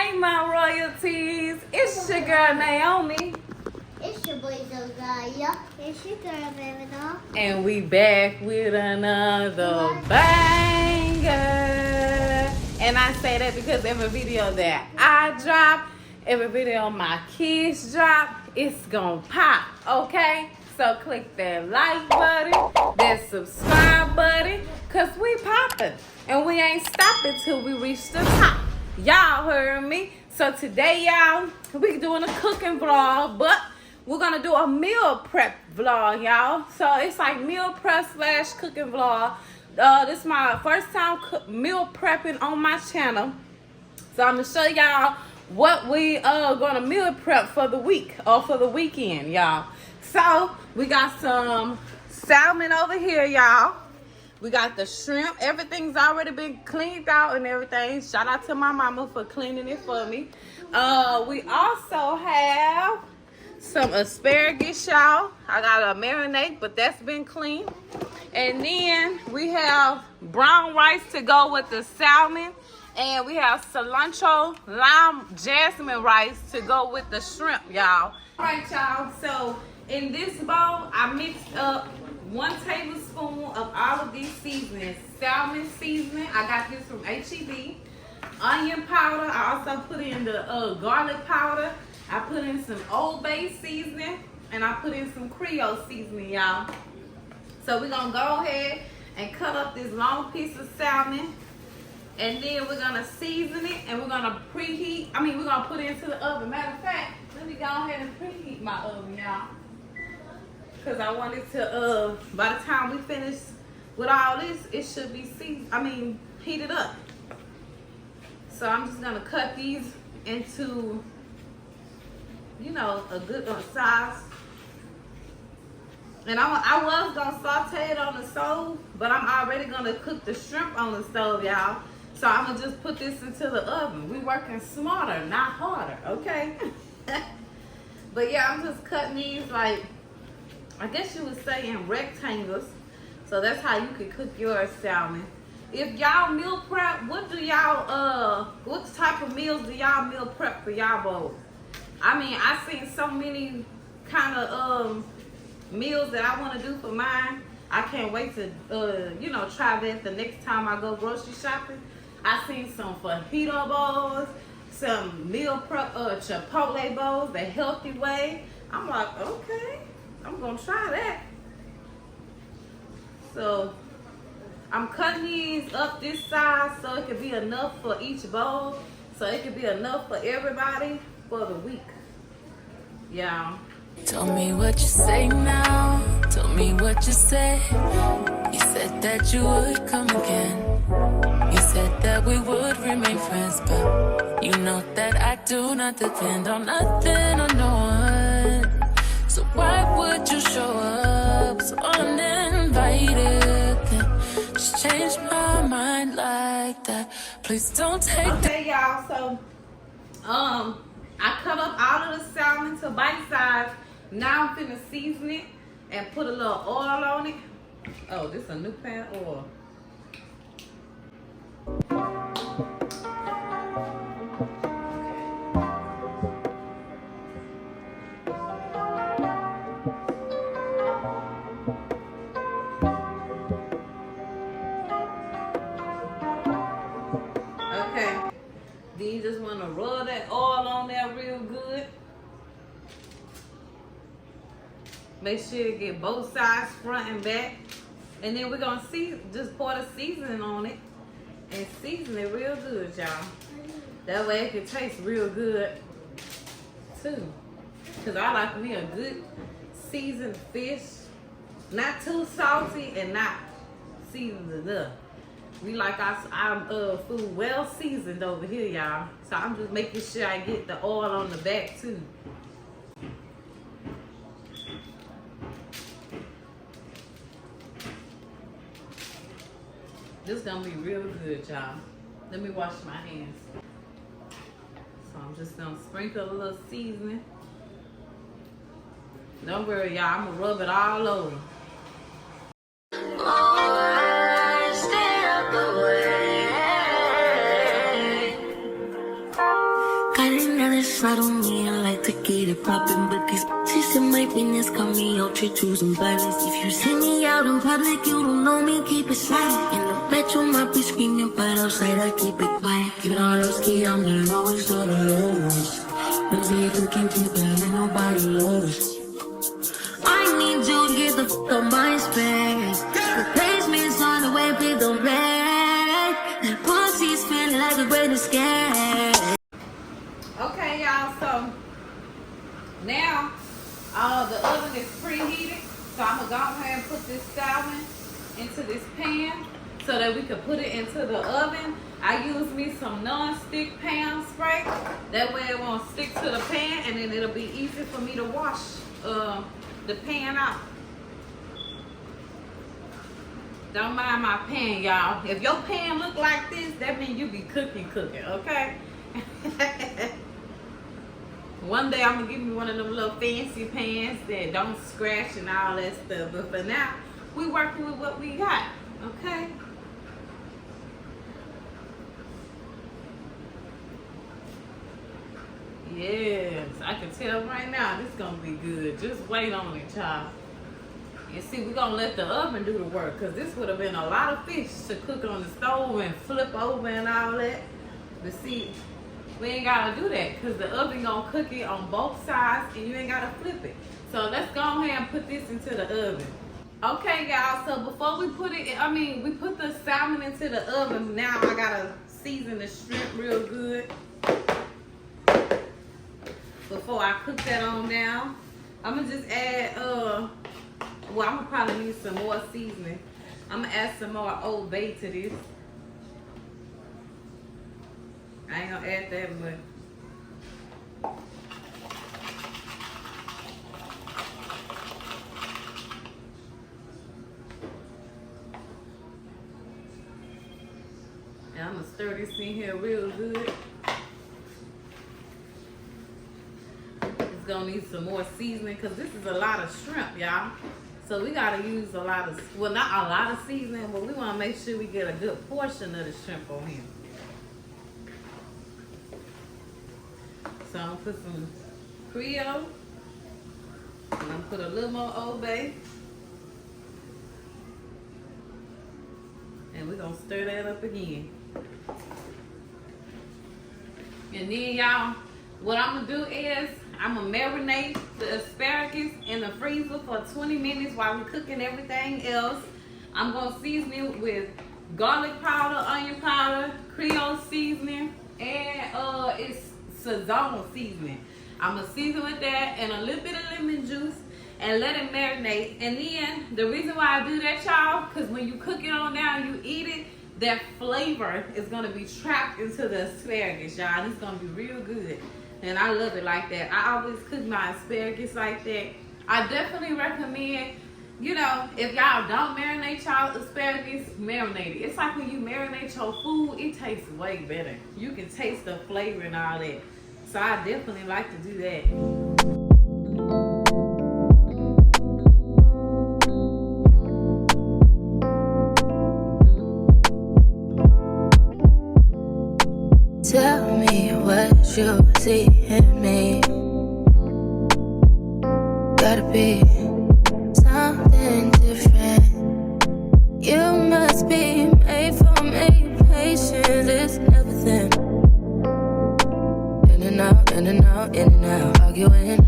Hey, my royalties. It's your girl, Naiome. It's your boy, Joeziah. It's your girl, Babydoll. And we back with another banger. And I say that because every video that I drop, every video my kids drop, it's gonna pop, okay? So click that like button, that subscribe button, cause we popping. And we ain't stopping till we reach the top. Y'all heard me. So today, y'all, we doing a cooking vlog, but we're gonna do a meal prep vlog, y'all. So it's like meal prep / cooking vlog. This is my first time meal prepping on my channel. So I'm gonna show y'all what we gonna meal prep for the week or for the weekend, y'all. So we got some salmon over here, y'all. We got the shrimp. Everything's already been cleaned out and everything. Shout out to my mama for cleaning it for me. We also have some asparagus, y'all. I got a marinade, but that's been cleaned. And then we have brown rice to go with the salmon. And we have cilantro, lime, jasmine rice to go with the shrimp, y'all. All right, y'all. So in this bowl, I mixed up 1 tablespoon of all of these seasonings. Salmon seasoning, I got this from H-E-B. Onion powder, I also put in the garlic powder. I put in some Old Bay seasoning, and I put in some Creole seasoning, y'all. So we're gonna go ahead and cut up this long piece of salmon, and then we're gonna season it, and we're gonna preheat. We're gonna put it into the oven. Matter of fact, let me go ahead and preheat my oven, y'all, because I want it to, by the time we finish with all this, it should be heated up. So I'm just gonna cut these into, you know, a good size. And I was gonna saute it on the stove, but I'm already gonna cook the shrimp on the stove, y'all. So I'm gonna just put this into the oven. We working smarter, not harder, okay? But yeah, I'm just cutting these like, I guess you would say in rectangles. So that's how you can cook your salmon. If y'all meal prep, what type of meals do y'all meal prep for y'all bowls? I seen so many kind of meals that I want to do for mine. I can't wait to try that the next time I go grocery shopping. I seen some fajita bowls, some meal prep chipotle bowls, the healthy way. I'm like, okay, I'm gonna try that. So I'm cutting these up this size so it could be enough for each bowl, so it could be enough for everybody for the week. Yeah. Tell me what you say now. Tell me what you said. You said that you would come again. You said that we would remain friends, but you know that I do not depend on nothing or no one. So why would you show up so uninvited? Just change my mind like that. Please don't take that. Okay, y'all. So, I cut up all of the salmon to bite size. Now I'm finna season it and put a little oil on it. Oh, this is a new pan oil. Okay. Then you just want to rub that oil on there real good. Make sure you get both sides, front and back. And then we're going to just pour the seasoning on it and season it real good, y'all. That way it can taste real good too. Because I like me a good seasoned fish. Not too salty and not seasoned enough. We like our food well seasoned over here, y'all. So I'm just making sure I get the oil on the back too. This is gonna be real good, y'all. Let me wash my hands. So I'm just gonna sprinkle a little seasoning. Don't worry, y'all, I'm gonna rub it all over. Got another slide on me, I like to get it poppin', but these bitches in my business got me out here choosing violence. If you see me out in public, you don't know me, keep it silent. In the bedroom, I be screaming, but outside I keep it quiet. You know I'm risky, I'm the lowest of the lowest. Baby, if you can't keep it, ain't nobody knows. I need you to get the f*** on my space. Replacement's on the way, please don't play. That pussy's feeling like a great escape. Okay, y'all, so now the oven is preheated, so I'm gonna go ahead and put this salmon into this pan so that we can put it into the oven. I use me some non-stick pan spray, that way it won't stick to the pan, and then it'll be easy for me to wash the pan out. Don't mind my pan, y'all. If your pan look like this, that means you be cooking, okay? One day I'm gonna give me one of them little fancy pans that don't scratch and all that stuff. But for now, we working with what we got, okay? Yes, I can tell right now this gonna be good. Just wait on it, child. And see, we're gonna let the oven do the work, because this would have been a lot of fish to cook on the stove and flip over and all that. But see, we ain't gotta do that, because the oven gonna cook it on both sides and you ain't gotta flip it. So let's go ahead and put this into the oven. Okay, y'all, so before we put it, we put the salmon into the oven. Now I gotta season the shrimp real good before I cook that on down. I'm gonna just add, I'm gonna probably need some more seasoning. I'm gonna add some more Old Bay to this. I ain't gonna add that much. And I'm gonna stir this in here real good. It's gonna need some more seasoning, because this is a lot of shrimp, y'all. So we gotta use a lot of, well, not a lot of seasoning, but we wanna make sure we get a good portion of the shrimp on here. So I'm gonna put some Creole, and I'm gonna put a little more Old Bay. And we're gonna stir that up again. And then y'all, what I'm gonna do is, I'm gonna marinate the asparagus in the freezer for 20 minutes while we're cooking everything else. I'm gonna season it with garlic powder, onion powder, Creole seasoning, and it's Sazon seasoning. I'm gonna season with that and a little bit of lemon juice and let it marinate. And then the reason why I do that, y'all, because when you cook it on down, you eat it, that flavor is gonna be trapped into the asparagus, y'all. It's gonna be real good. And I love it like that. I always cook my asparagus like that. I definitely recommend, you know, if y'all don't marinate y'all asparagus, marinate it. It's like when you marinate your food, it tastes way better. You can taste the flavor and all that. So I definitely like to do that. Tell me what you see in me. Gotta be something different. You must be made for me. Patience is never thin. In and out, in and out, in and out. Arguing,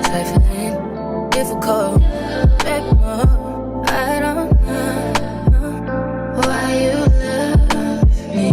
trifling, difficult. Maybe more. I don't know why you love me.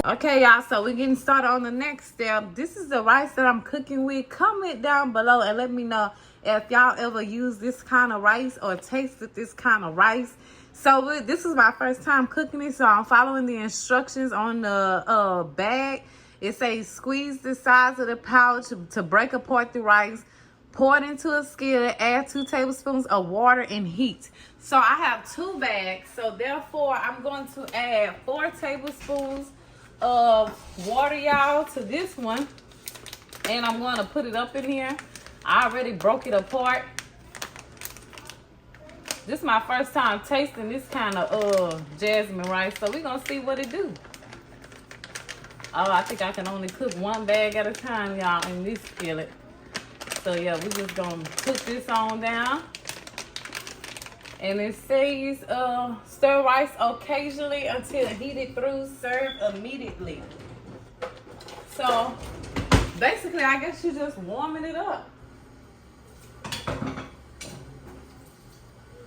Okay, y'all, so we're getting started on the next step. This is the rice that I'm cooking with. Comment down below and let me know if y'all ever use this kind of rice or tasted this kind of rice. So this is my first time cooking it, so I'm following the instructions on the bag. It says squeeze the sides of the pouch to break apart the rice. Pour it into a skillet, add 2 tablespoons of water and heat. So I have 2 bags, so therefore I'm going to add 4 tablespoons of water, y'all, to this one. And I'm going to put it up in here. I already broke it apart. This is my first time tasting this kind of jasmine rice, so we're gonna see what it do. Oh, I think I can only cook one bag at a time, y'all, in this skillet. So yeah, we just gonna cook this on down. And it says stir rice occasionally until heated through, serve immediately. So basically, I guess you're just warming it up.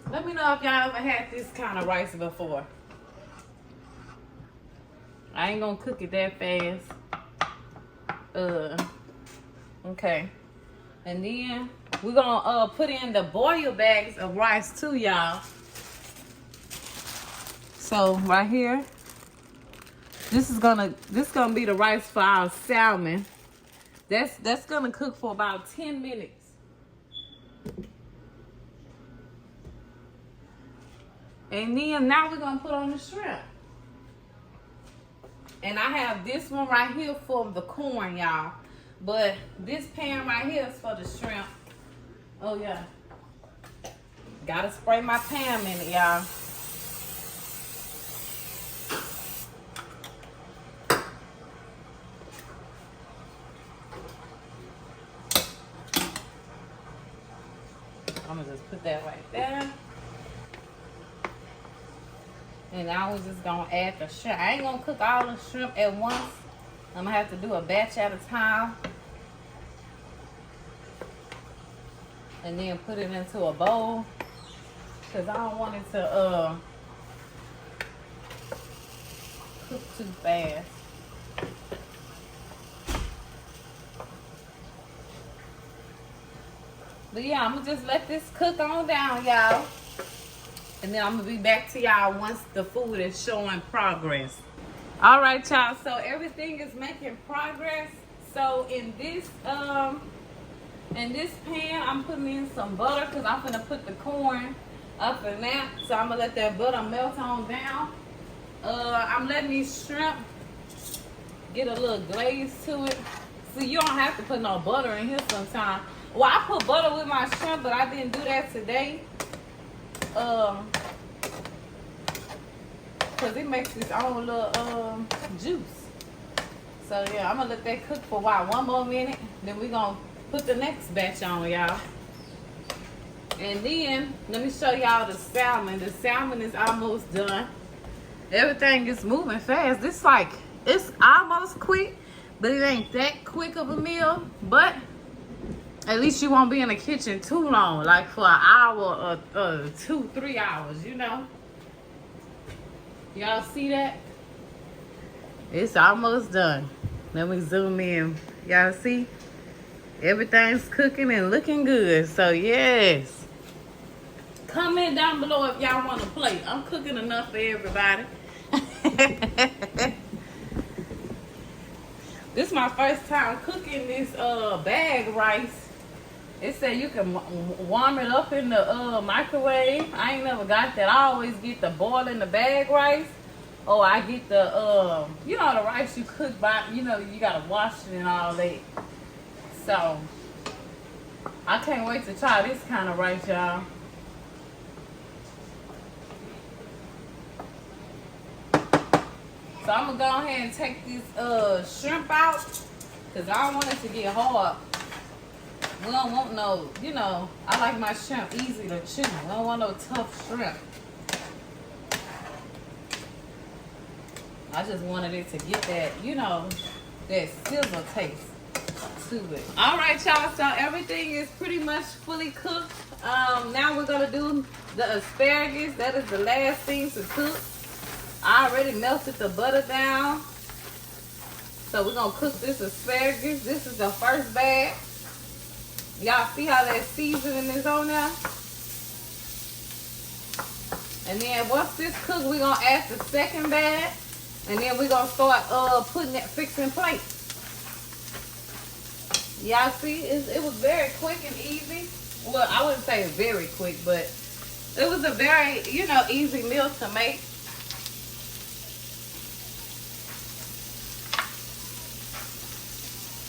Let me know if y'all ever had this kind of rice before. I ain't gonna cook it that fast. Okay. And then we're gonna put in the boil bags of rice too, y'all. So right here, this is gonna be the rice for our salmon. That's gonna cook for about 10 minutes. And then now we're gonna put on the shrimp. And I have this one right here for the corn, y'all. But this pan right here is for the shrimp. Oh yeah. Gotta spray my pan in it, y'all. I'm gonna just put that right there. And now we're just gonna add the shrimp. I ain't gonna cook all the shrimp at once. I'm gonna have to do a batch at a time. And then put it into a bowl. Cause I don't want it to cook too fast. But yeah, I'm gonna just let this cook on down, y'all. And then I'm gonna be back to y'all once the food is showing progress. All right, y'all, so everything is making progress. So in this pan, I'm putting in some butter because I'm gonna put the corn up in that. So I'm gonna let that butter melt on down. I'm letting these shrimp get a little glaze to it. See, you don't have to put no butter in here sometimes. Well, I put butter with my shrimp, but I didn't do that today. Cause it makes its own little juice. So yeah, I'm gonna let that cook for a while, 1 more minute. Then we gonna put the next batch on, y'all. And then let me show y'all the salmon. The salmon is almost done. Everything is moving fast. It's almost quick, but it ain't that quick of a meal. But at least you won't be in the kitchen too long, like for an hour or 2-3 hours, you know. Y'all see that? It's almost done. Let me zoom in. Y'all see? Everything's cooking and looking good. So yes. Comment down below if y'all want to play. I'm cooking enough for everybody. This is my first time cooking this bag rice. It said you can warm it up in the microwave. I ain't never got that. I always get the boil in the bag rice. Or I get the, you know, the rice you cook by, you know, you got to wash it and all that. So, I can't wait to try this kind of rice, y'all. So, I'm going to go ahead and take this shrimp out. Because I don't want it to get hard. We don't want no, you know, I like my shrimp easy to chew. I don't want no tough shrimp. I just wanted it to get that, you know, that sizzle taste to it. All right, y'all, so everything is pretty much fully cooked. Now we're going to do the asparagus. That is the last thing to cook. I already melted the butter down. So we're going to cook this asparagus. This is the first bag. Y'all see how that seasoning is on there? And then once this cooks, we're going to add the second bag. And then we're going to start fixing plates. Y'all see, it was very quick and easy. Well, I wouldn't say very quick, but it was a very, you know, easy meal to make.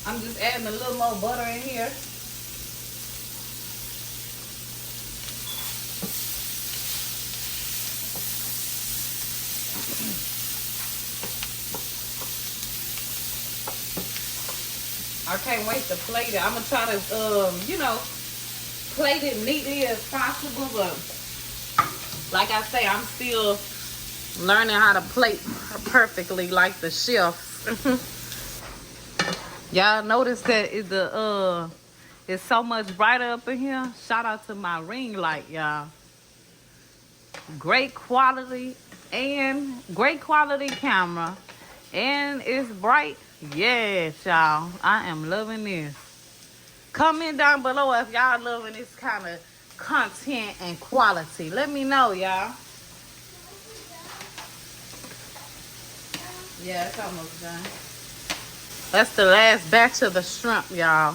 I'm just adding a little more butter in here. I can't wait to plate it. I'm gonna try to, you know, plate it neatly as possible, but like I say, I'm still learning how to plate perfectly like the chef. Y'all notice that it's so much brighter up in here? Shout out to my ring light, y'all. Great quality camera, and it's bright. Yes, y'all, I am loving this. Comment down below if y'all loving this kind of content and quality. Let me know, y'all. Yeah, it's almost done. That's the last batch of the shrimp, y'all.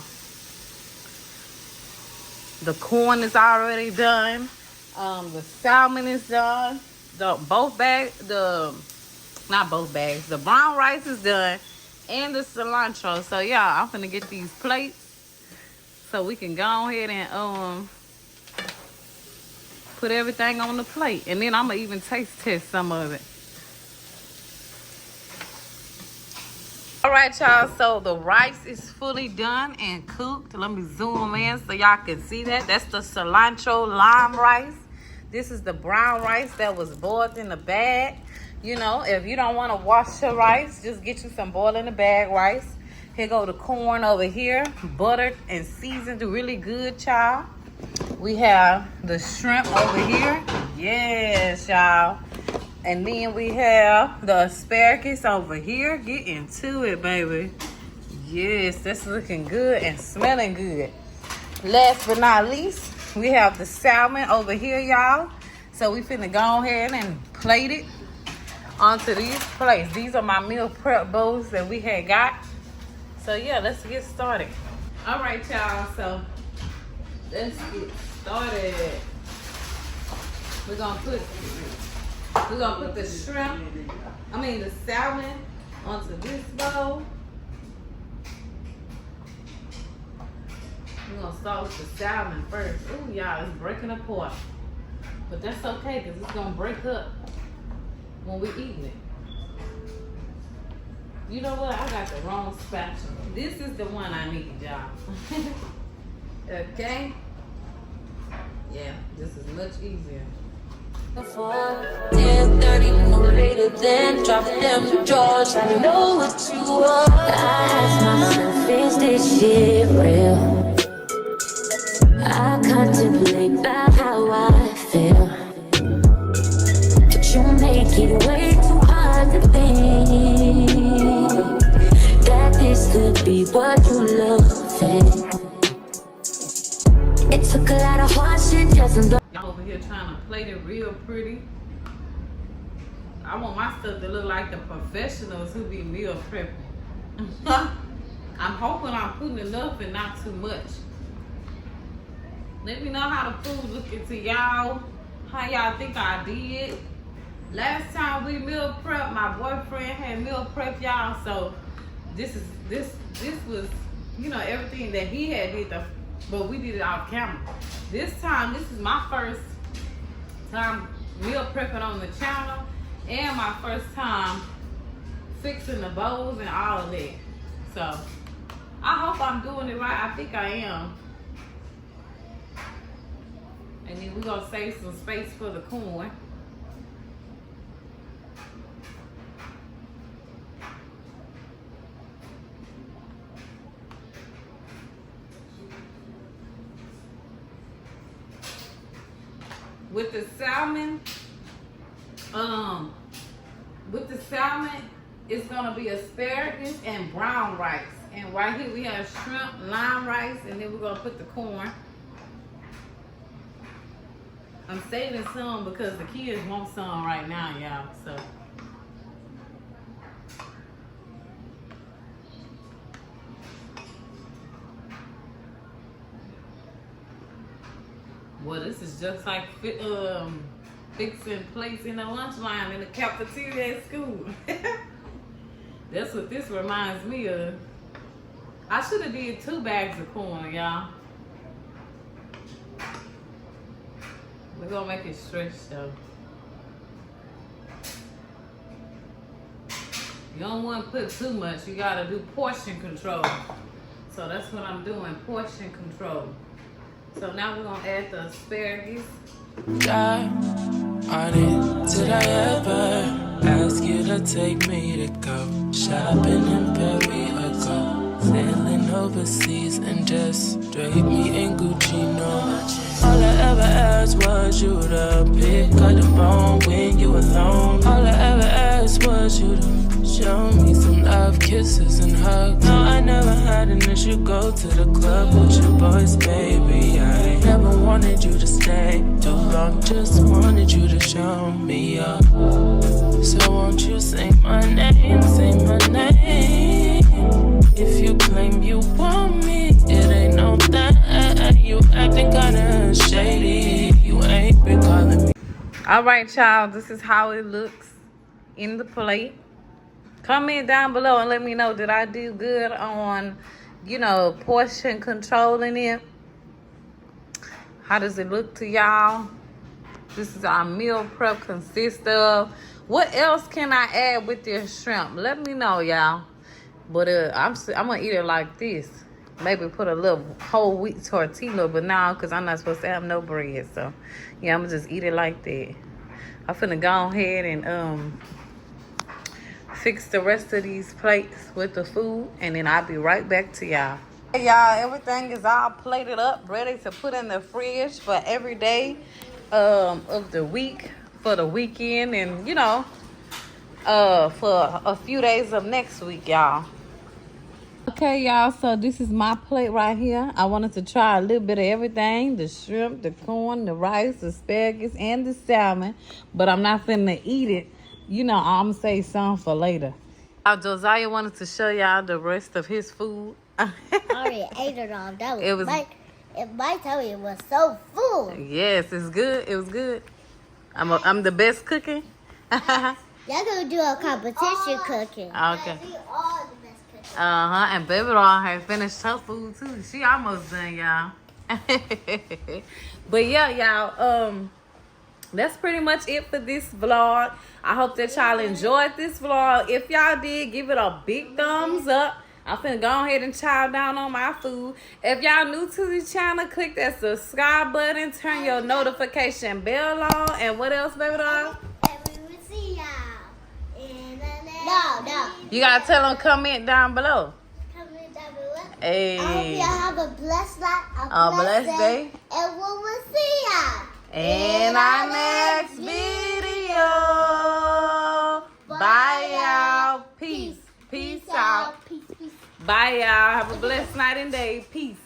The corn is already done. The salmon is done. The brown rice is done, and the cilantro. So yeah, I'm gonna get these plates so we can go ahead and put everything on the plate, and then I'm gonna even taste test some of it. All right, y'all, so the rice is fully done and cooked. Let me zoom in so y'all can see that. That's the cilantro lime rice. This is the brown rice that was boiled in the bag. You know, if you don't want to wash your rice, just get you some boiled in the bag rice. Here go the corn over here, buttered and seasoned really good, y'all. We have the shrimp over here. Yes, y'all. And then we have the asparagus over here. Get into it, baby. Yes, that's looking good and smelling good. Last but not least, we have the salmon over here, y'all. So we finna go ahead and plate it onto these plates. These are my meal prep bowls that we had got. So yeah, let's get started. All right, y'all, so let's get started. We're gonna put the the salmon onto this bowl. We're gonna start with the salmon first. Ooh, y'all, it's breaking apart. But that's okay, because it's gonna break up when we eating it. You know what? I got the wrong spatula. This is the one I need, y'all. Okay? Yeah, this is much easier. 10:30, no later than drop them drawers. I know what you are. I ask myself, is this shit real? I contemplate about how I feel, but you make it way too hard to think that this could be what you love. It took a lot of hard shit just to. Y'all over here trying to plate it real pretty. I want my stuff to look like the professionals who be meal prepping. I'm hoping I'm putting enough and not too much. Let me know how the food looking to y'all. How y'all think I did. Last time we meal prepped, my boyfriend had meal prepped, y'all. So this was, you know, everything that he had did, but we did it off camera. This time, this is my first time meal prepping on the channel, and my first time fixing the bowls and all of that. So I hope I'm doing it right. I think I am. And then we're gonna save some space for the corn. With the salmon, it's gonna be asparagus and brown rice. And right here we have shrimp, lime rice, and then we're gonna put the corn. I'm saving some because the kids want some right now, y'all. So well, this is just like fixing plates in the lunch line in the cafeteria at school. That's what this reminds me of. I should have did 2 bags of corn, y'all. We're gonna make it stretch though. You don't want to put too much. You got to do portion control. So that's what I'm doing, portion control. So now we're going to add the asparagus. God, on it, did I ever ask you to take me to go shopping in Paris or go sailing overseas and just drape me in Gucci? No, all I ever asked was you to pick up the phone when you alone. All I ever asked was you to show me some love, kisses and hugs. No, I never had an issue. Go to the club with your boys, baby. I never wanted you to stay too long. Just wanted you to show me up. So won't you say my name? Say my name. If you claim you want me, it ain't no that. You acting kinda shady. You ain't been calling me. All right, y'all. This is how it looks in the plate. Comment down below and let me know, did I do good on, you know, portion controlling it? How does it look to y'all? This is our meal prep consists of. What else can I add with this shrimp? Let me know, y'all. But I'm gonna eat it like this. Maybe put a little whole wheat tortilla, but now because I'm not supposed to have no bread, so yeah, I'm gonna just eat it like that. I'm finna go ahead and fix the rest of these plates with the food, and then I'll be right back to y'all. Hey y'all, everything is all plated up, ready to put in the fridge for every day of the week, for the weekend, and you know, for a few days of next week, y'all. Okay, y'all, so this is my plate right here. I wanted to try a little bit of everything: the shrimp, the corn, the rice, the asparagus, and the salmon, but I'm not finna eat it. You know, I'm gonna save some for later. Joeziah wanted to show y'all the rest of his food. I already ate it all. That was, It was- my tummy was so full. Yes, it's good. It was good. I'm the best cooking. Y'all gonna do a competition cooking. Okay. We all the best cooking. And Babydoll has finished her food too. She almost done, y'all. But yeah, y'all. That's pretty much it for this vlog. I hope that y'all enjoyed this vlog. If y'all did, give it a big thumbs up. I'm finna go ahead and chow down on my food. If y'all new to the channel, click that subscribe button. Turn your notification bell on. And what else, Babydoll? And we will see y'all in the next No. You gotta tell them comment down below. Comment down below. Hey. I hope y'all have a blessed night, A blessed day. and we will see y'all In our next video. Bye, y'all. Peace. Peace out. Peace. Bye, y'all. Have a blessed night and day. Peace.